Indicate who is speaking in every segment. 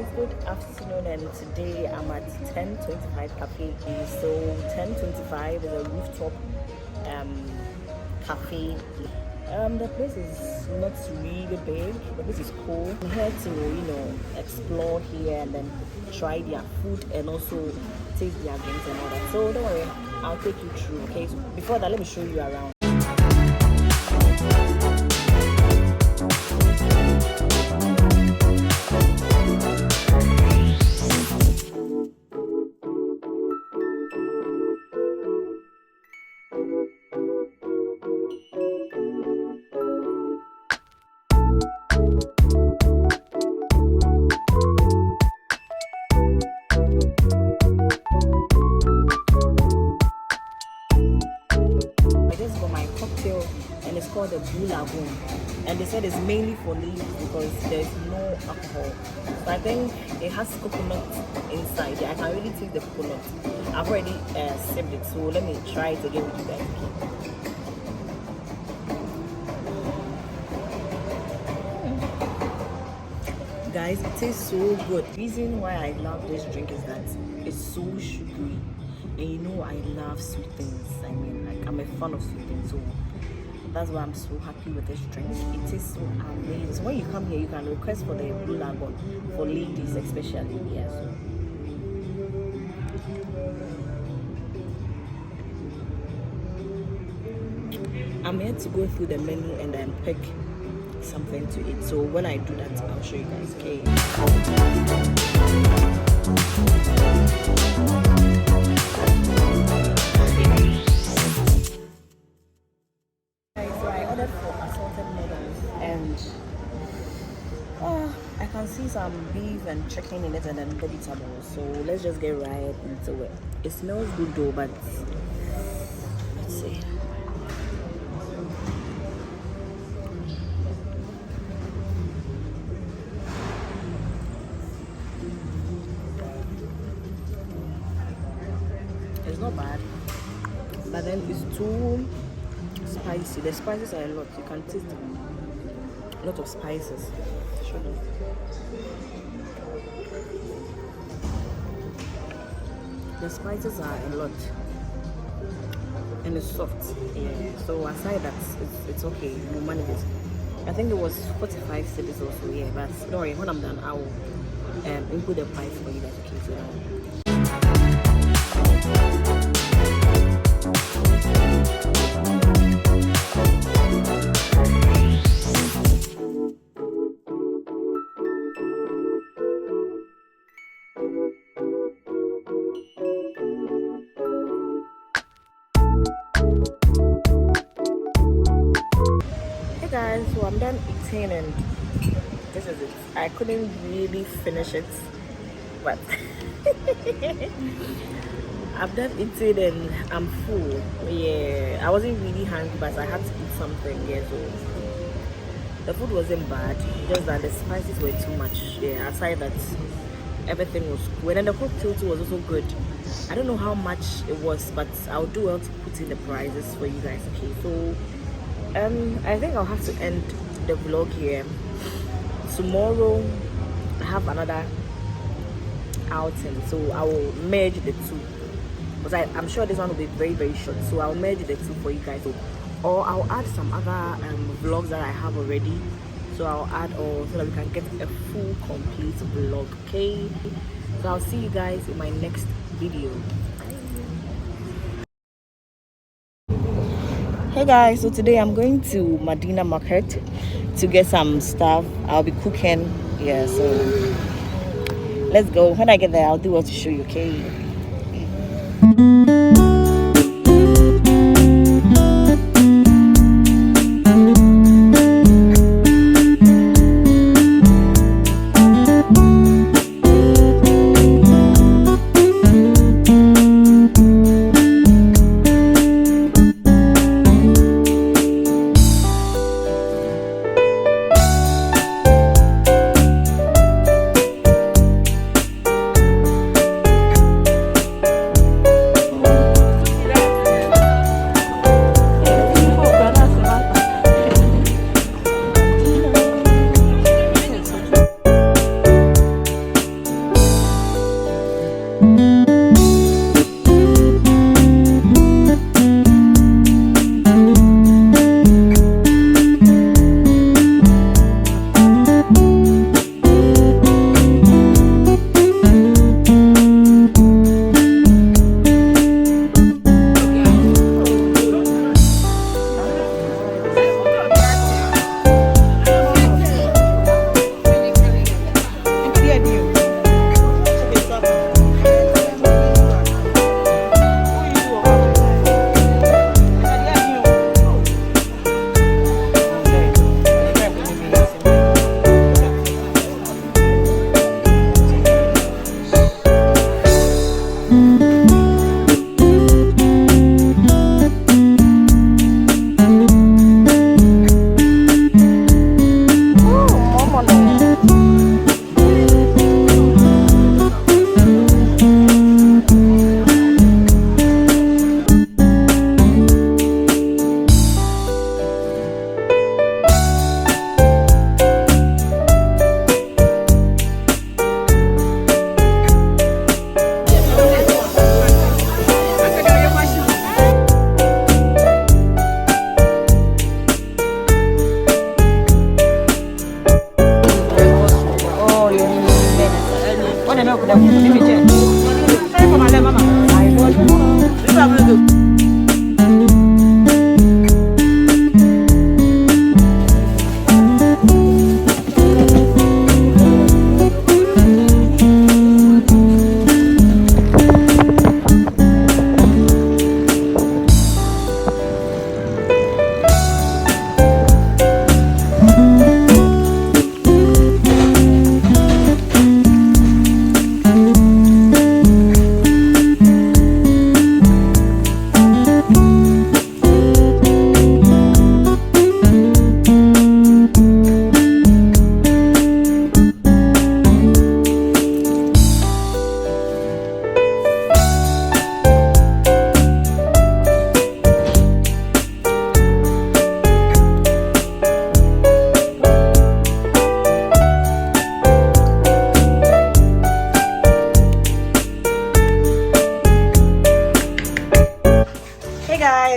Speaker 1: guys, good afternoon, and today I'm at 1025 Cafe. So 1025 is a rooftop cafe. The place is not really big, but this is cool. I'm here to explore here and then try their food and also taste their drinks and all that. So don't worry, I'll take you through. Okay, so before that, let me show you around. For my cocktail, and it's called the Blue Lagoon, and they said it's mainly for ladies because there's no alcohol. So I think it has coconut inside. Yeah, I can really taste the coconut. I've already sipped it, so let me try it again with you guys. Guys, it tastes so good. The reason why I love this drink is that it's so sugary. And you know I love sweet things. I mean, like, I'm a fan of sweet things, so that's why I'm so happy with this drink. It is so amazing. So when you come here, you can request for the Blue Lagoon for ladies especially. Yeah, so. I'm here to go through the menu and then pick something to eat. So when I do that, I'll show you guys. Okay. I can see some beef and chicken in it and then vegetables, so let's just get right into it. It smells good though, but let's see. It's not bad, but then it's too spicy. The spices are a lot. You can taste a lot of spices. The spices are a lot and it's soft. Yeah. So aside that, it's okay. You manage it. I think it was 45 cedis also. Yeah, but don't worry. When I'm done, I will input the price for you guys. Okay, so. Guys, so I'm done eating and this is it. I couldn't really finish it, but I'm done eating and I'm full. Yeah, I wasn't really hungry, but I had to eat something. Yeah, so the food wasn't bad, just that the spices were too much. Yeah, aside that, everything was good, and the cocktail too was also good. I don't know how much it was, but I'll do well to put in the prices for you guys. Okay, so I think I'll have to end the vlog here. Tomorrow I have another outing, so I will merge the two, because I'm sure this one will be very short, so I'll merge the two for you guys, or I'll add some other vlogs that I have already, so I'll add all so that we can get a full complete vlog. Okay, so I'll see you guys in my next video. Hey guys, so today I'm going to Madina market to get some stuff. I'll be cooking. Yeah, so let's go. When I get there, I'll do what to show you. Okay.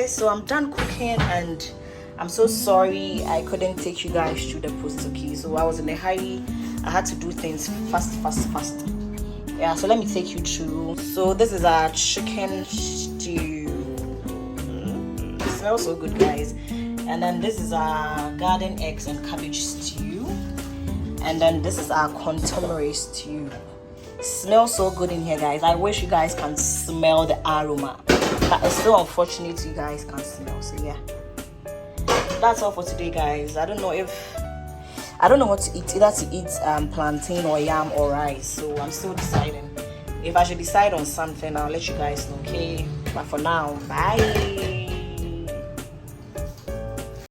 Speaker 1: So I'm done cooking and I'm so sorry I couldn't take you guys through the process. Okay, so I was in a hurry. I had to do things fast. Yeah, so let me take you through. So this is our chicken stew. It smells so good, guys. And then this is our garden eggs and cabbage stew. And then this is our contemporary stew. It smells so good in here, guys. I wish you guys can smell the aroma. It's so unfortunate you guys can't smell. So yeah, that's all for today, guys. I don't know what to eat, either to eat plantain or yam or rice. So I'm still deciding. If I should decide on something, I'll let you guys know. Okay, but for now, bye.